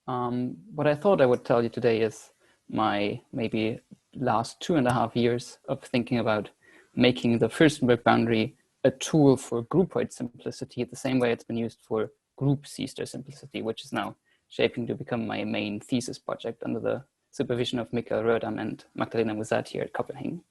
What I thought I would tell you today is my maybe last 2.5 years of thinking about making the Furstenberg boundary a tool for groupoid simplicity the same way it's been used for group C-star simplicity, which is now shaping to become my main thesis project under the supervision of Michael Rödam and Magdalena Musat here at Copenhagen.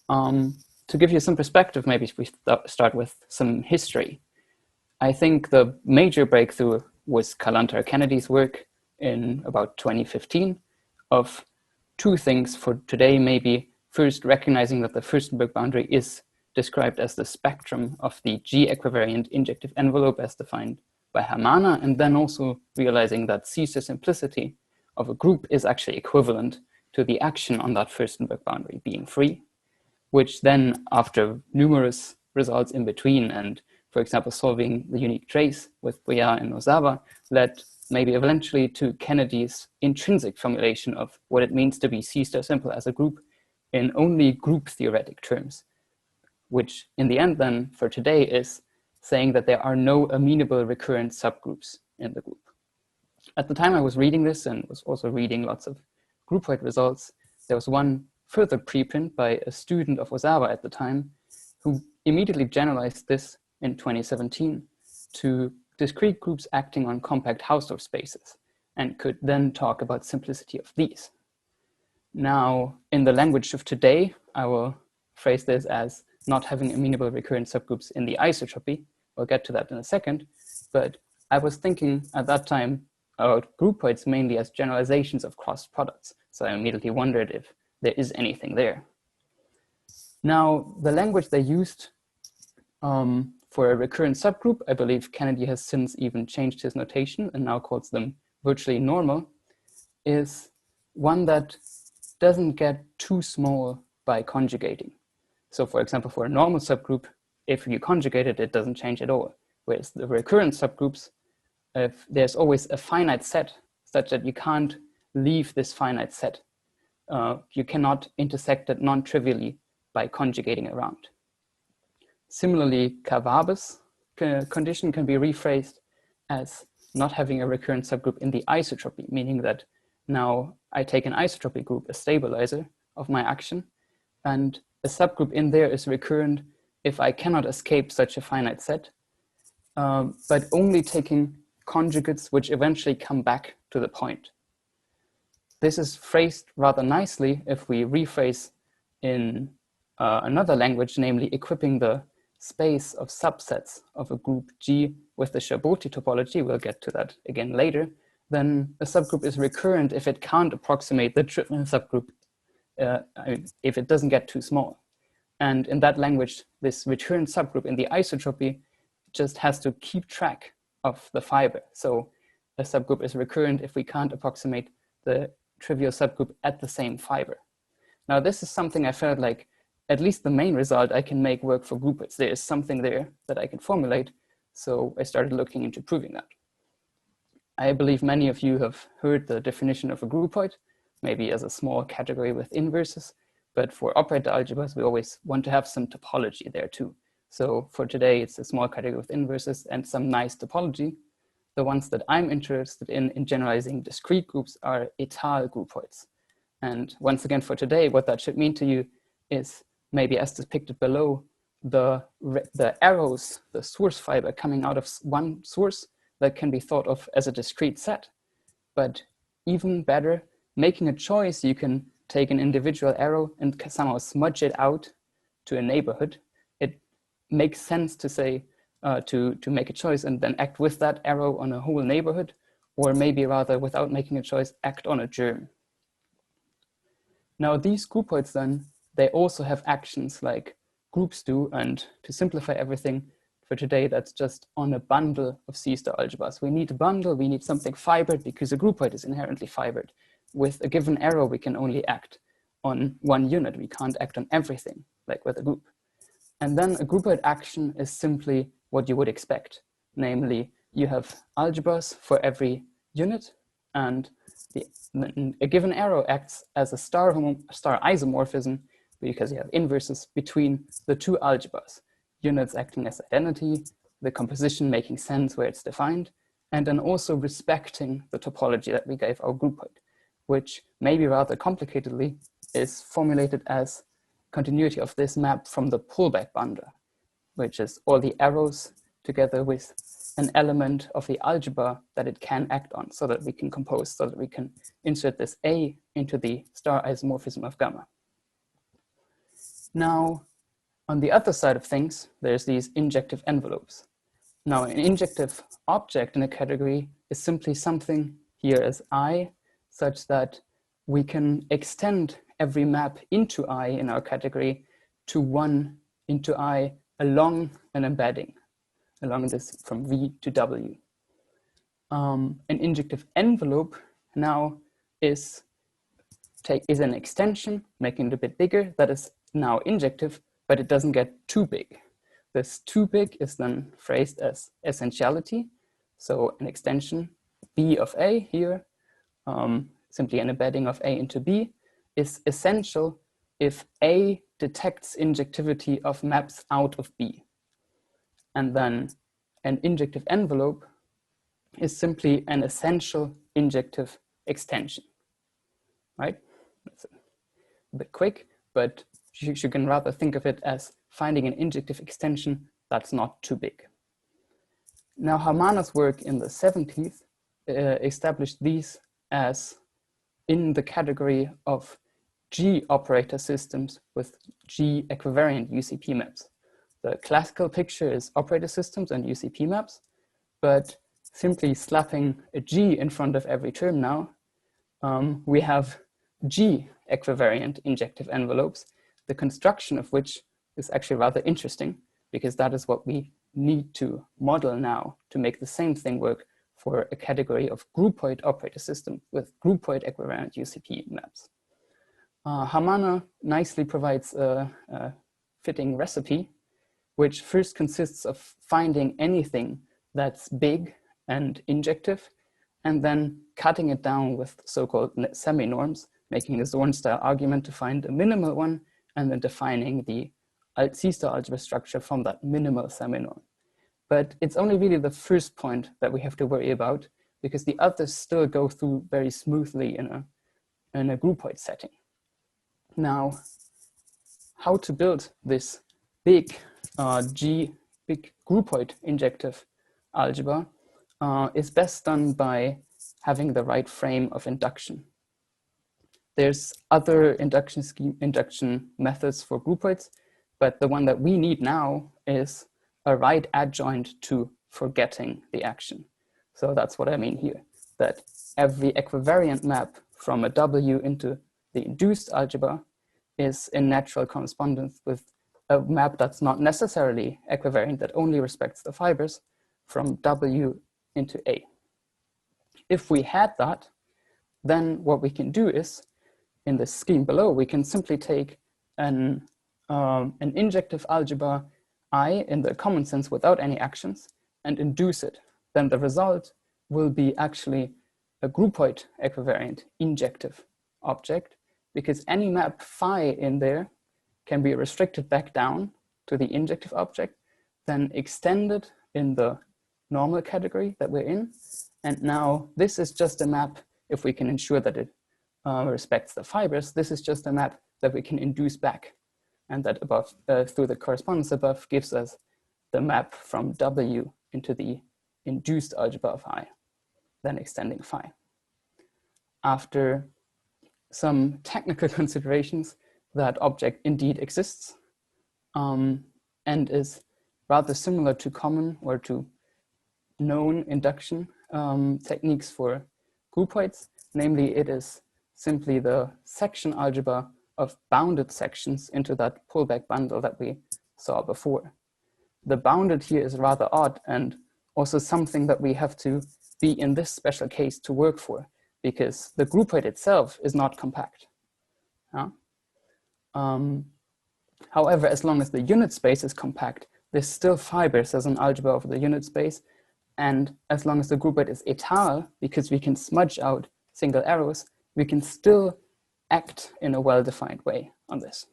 To give you some perspective, maybe we start with some history. I think the major breakthrough was Kalantar Kennedy's work in about 2015 of two things for today, maybe first recognizing that the Furstenberg boundary is described as the spectrum of the G-equivariant injective envelope as defined by Hamana, and then also realizing that C-star simplicity of a group is actually equivalent to the action on that Furstenberg boundary being free, which then, after numerous results in between and, for example, solving the unique trace with Borys and Ozawa, led maybe eventually to Kennedy's intrinsic formulation of what it means to be C-star simple as a group in only group theoretic terms, which in the end then for today is saying that there are no amenable recurrent subgroups in the group. At the time I was reading this and was also reading lots of groupoid results, there was one further preprint by a student of Ozawa at the time who immediately generalized this in 2017 to discrete groups acting on compact Hausdorff spaces and could then talk about simplicity of these. Now, in the language of today, I will phrase this as not having amenable recurrent subgroups in the isotropy. We'll get to that in a second, but I was thinking at that time about groupoids mainly as generalizations of cross products. So I immediately wondered if there is anything there. Now, the language they used for a recurrent subgroup, I believe Kennedy has since even changed his notation and now calls them virtually normal, is one that doesn't get too small by conjugating. So for example, for a normal subgroup, if you conjugate it, it doesn't change at all. Whereas the recurrent subgroups, if there's always a finite set such that you can't leave this finite set. You cannot intersect it non-trivially by conjugating around. Similarly, Cavab's condition can be rephrased as not having a recurrent subgroup in the isotropy, meaning that now I take an isotropy group, a stabilizer of my action, and a subgroup in there is recurrent if I cannot escape such a finite set, but only taking conjugates which eventually come back to the point. This is phrased rather nicely if we rephrase in another language, namely equipping the space of subsets of a group G with the Chaboti topology, we'll get to that again later, then a subgroup is recurrent if it can't approximate the trivial subgroup, if it doesn't get too small. And in that language, this recurrent subgroup in the isotropy just has to keep track of the fiber. So a subgroup is recurrent if we can't approximate the trivial subgroup at the same fiber. Now, this is something I felt like at least the main result I can make work for groupoids. There is something there that I can formulate. So I started looking into proving that. I believe many of you have heard the definition of a groupoid, maybe as a small category with inverses, but for operator algebras, we always want to have some topology there too. So for today, it's a small category with inverses and some nice topology. The ones that I'm interested in generalizing discrete groups are étale groupoids. And once again, for today, what that should mean to you is maybe as depicted below, the arrows, the source fiber coming out of one source that can be thought of as a discrete set. But even better, making a choice, you can take an individual arrow and somehow smudge it out to a neighborhood. It makes sense to say, to make a choice and then act with that arrow on a whole neighborhood, or maybe rather without making a choice, act on a germ. Now these groupoids then, they also have actions like groups do, and to simplify everything for today, that's just on a bundle of C-star algebras. We need a bundle, we need something fibered because a groupoid is inherently fibered. With a given arrow, we can only act on one unit. We can't act on everything, like with a group. And then a groupoid action is simply what you would expect. Namely, you have algebras for every unit, and a given arrow acts as a star isomorphism because you have inverses between the two algebras. Units acting as identity, the composition making sense where it's defined, and then also respecting the topology that we gave our groupoid, which maybe rather complicatedly is formulated as continuity of this map from the pullback bundle, which is all the arrows together with an element of the algebra that it can act on, so that we can compose, so that we can insert this A into the star isomorphism of gamma. Now, on the other side of things, there's these injective envelopes. Now, an injective object in a category is simply something here as I, such that we can extend every map into I in our category to 1 into I along an embedding, along this from V to W. An injective envelope now is an extension, making it a bit bigger, that is now injective, but it doesn't get too big. This too big is then phrased as essentiality. So an extension B of A here, simply an embedding of A into B, is essential if A detects injectivity of maps out of B. And then an injective envelope is simply an essential injective extension, right? That's a bit quick, but you can rather think of it as finding an injective extension that's not too big. Now, Hamana's work in the 70s established these as in the category of G operator systems with G equivariant UCP maps. The classical picture is operator systems and UCP maps, but simply slapping a G in front of every term now, we have G equivariant injective envelopes, the construction of which is actually rather interesting, because that is what we need to model now to make the same thing work for a category of groupoid operator system with groupoid-equivariant UCP maps. Hamana nicely provides a fitting recipe, which first consists of finding anything that's big and injective, and then cutting it down with so-called semi-norms, making a Zorn-style argument to find a minimal one, and then defining the C-star algebra structure from that minimal semi-norm. But it's only really the first point that we have to worry about, because the others still go through very smoothly in a groupoid setting. Now, how to build this big big groupoid injective algebra is best done by having the right frame of induction. There's other induction methods for groupoids, but the one that we need now is a right adjoint to forgetting the action. So that's what I mean here, that every equivariant map from a W into the induced algebra is in natural correspondence with a map that's not necessarily equivariant, that only respects the fibers from W into A. If we had that, then what we can do is, in the scheme below, we can simply take an injective algebra I in the common sense without any actions and induce it. Then the result will be actually a groupoid equivariant injective object, because any map phi in there can be restricted back down to the injective object, then extended in the normal category that we're in. And now this is just a map, if we can ensure that it respects the fibers, this is just a map that we can induce back. And that above, through the correspondence above, gives us the map from W into the induced algebra of I, then extending phi. After some technical considerations, that object indeed exists and is rather similar to common or to known induction techniques for groupoids. Namely, it is simply the section algebra of bounded sections into that pullback bundle that we saw before. The bounded here is rather odd, and also something that we have to be in this special case to work for, because the groupoid itself is not compact. However, as long as the unit space is compact, there's still fibers as an algebra over the unit space. And as long as the groupoid is étale, because we can smudge out single arrows, we can still act in a well-defined way on this.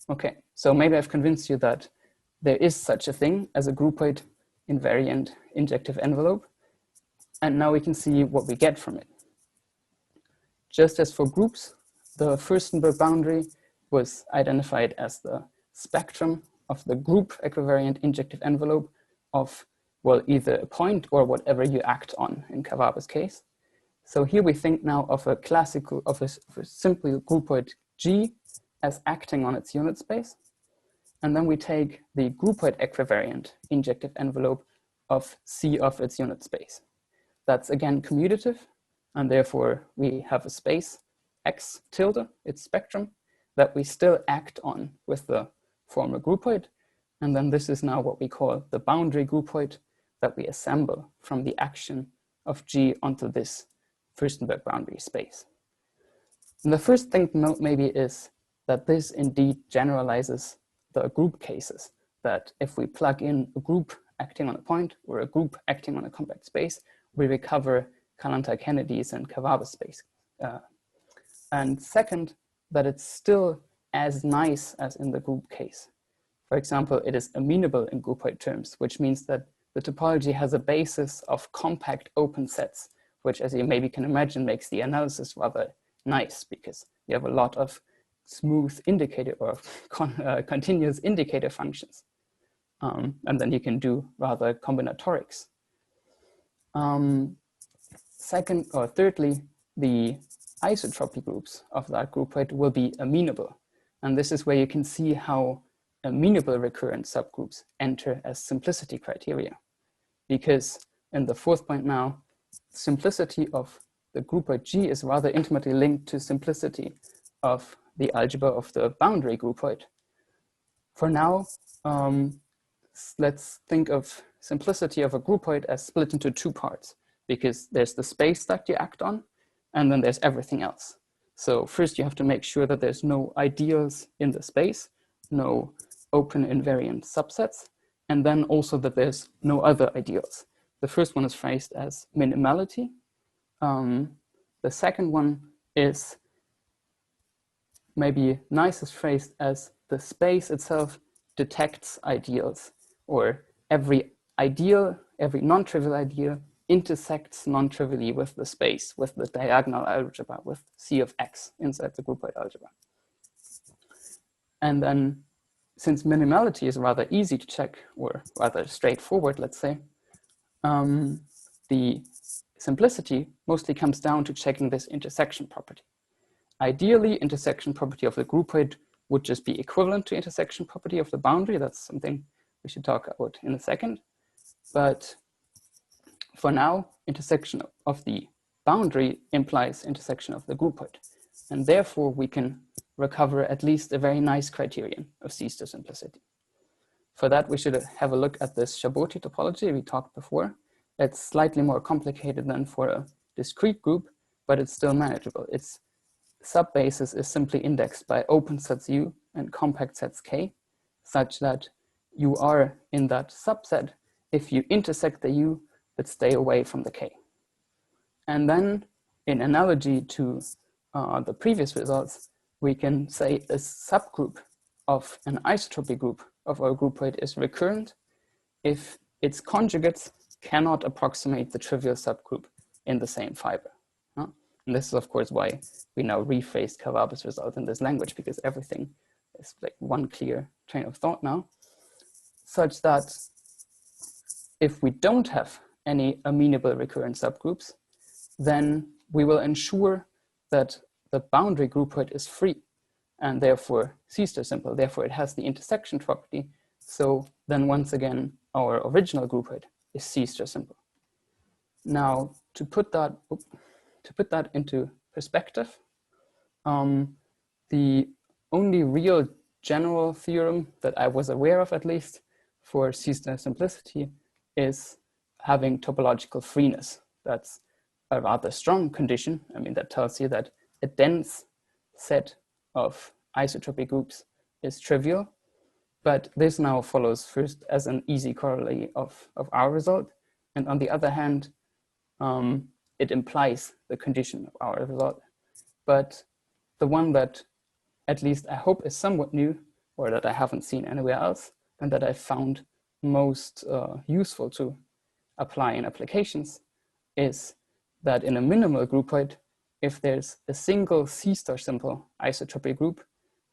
Okay, so maybe I've convinced you that there is such a thing as a groupoid invariant injective envelope. And now we can see what we get from it. Just as for groups, the Furstenberg boundary was identified as the spectrum of the group equivariant injective envelope of, well, either a point or whatever you act on in Kawaba's case. So here we think now of a simple groupoid G as acting on its unit space. And then we take the groupoid equivariant injective envelope of C of its unit space. That's again commutative, and therefore we have a space X tilde, its spectrum, that we still act on with the former groupoid. And then this is now what we call the boundary groupoid that we assemble from the action of G onto this Furstenberg boundary space. And the first thing to note maybe is that this indeed generalizes the group cases, that if we plug in a group acting on a point or a group acting on a compact space, we recover Kalanta-Kennedy's and Kawaba space. And second, that it's still as nice as in the group case. For example, it is amenable in groupoid terms, which means that the topology has a basis of compact open sets, which, as you maybe can imagine, makes the analysis rather nice because you have a lot of smooth indicator or continuous indicator functions. And then you can do rather combinatorics. Second or thirdly, the isotropy groups of that groupoid will be amenable. And this is where you can see how amenable recurrent subgroups enter as simplicity criteria. Because in the fourth point now, simplicity of the groupoid G is rather intimately linked to simplicity of the algebra of the boundary groupoid. For now, let's think of simplicity of a groupoid as split into two parts, because there's the space that you act on, and then there's everything else. So first you have to make sure that there's no ideals in the space, no open invariant subsets, and then also that there's no other ideals. The first one is phrased as minimality. The second one is maybe nicest phrased as the space itself detects ideals, or every ideal, every non-trivial ideal intersects non-trivially with the space, with the diagonal algebra, with C of X inside the groupoid algebra. And then, since minimality is rather easy to check, or rather straightforward, let's say, the simplicity mostly comes down to checking this intersection property. Ideally, intersection property of the groupoid would just be equivalent to intersection property of the boundary. That's something we should talk about in a second. But for now, intersection of the boundary implies intersection of the groupoid. And therefore, we can recover at least a very nice criterion of C-star simplicity. For that, we should have a look at this Chabot topology we talked before. It's slightly more complicated than for a discrete group, but it's still manageable. Its subbasis is simply indexed by open sets U and compact sets K, such that you are in that subset if you intersect the U but stay away from the K. And then, in analogy to the previous results, we can say a subgroup of an isotropy group of our groupoid is recurrent if its conjugates cannot approximate the trivial subgroup in the same fiber. And this is, of course, why we now rephrased Kawaba's result in this language, because everything is like one clear train of thought now, such that if we don't have any amenable recurrent subgroups, then we will ensure that the boundary groupoid is free and therefore C-star simple. Therefore, it has the intersection property. So then once again, our original groupoid is C-star simple. Now, to put that into perspective, the only real general theorem that I was aware of, at least, for C-star simplicity is having topological freeness. That's a rather strong condition. I mean, that tells you that a dense set of isotropy groups is trivial, but this now follows first as an easy corollary of our result. And on the other hand, it implies the condition of our result. But the one that at least I hope is somewhat new, or that I haven't seen anywhere else, and that I found most useful to apply in applications is that in a minimal groupoid, if there's a single C star simple isotropic group,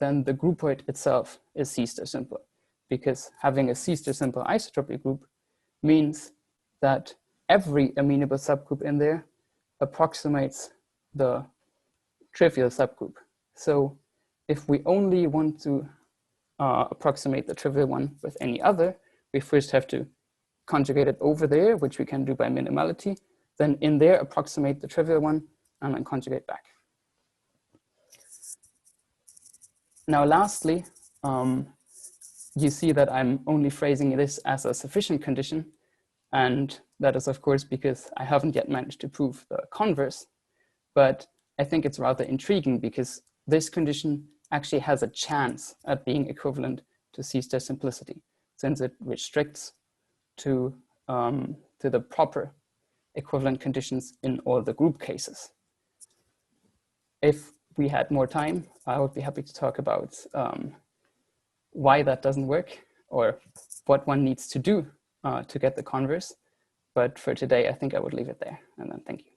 then the groupoid itself is C star simple, because having a C star simple isotropic group means that every amenable subgroup in there approximates the trivial subgroup. So if we only want to approximate the trivial one with any other, we first have to conjugate it over there, which we can do by minimality, then in there approximate the trivial one, and then conjugate back. Now lastly, you see that I'm only phrasing this as a sufficient condition, and that is of course because I haven't yet managed to prove the converse, but I think it's rather intriguing because this condition actually has a chance at being equivalent to C star simplicity, since it restricts to the proper equivalent conditions in all the group cases. If we had more time, I would be happy to talk about why that doesn't work or what one needs to do to get the converse. But for today, I think I would leave it there, and then thank you.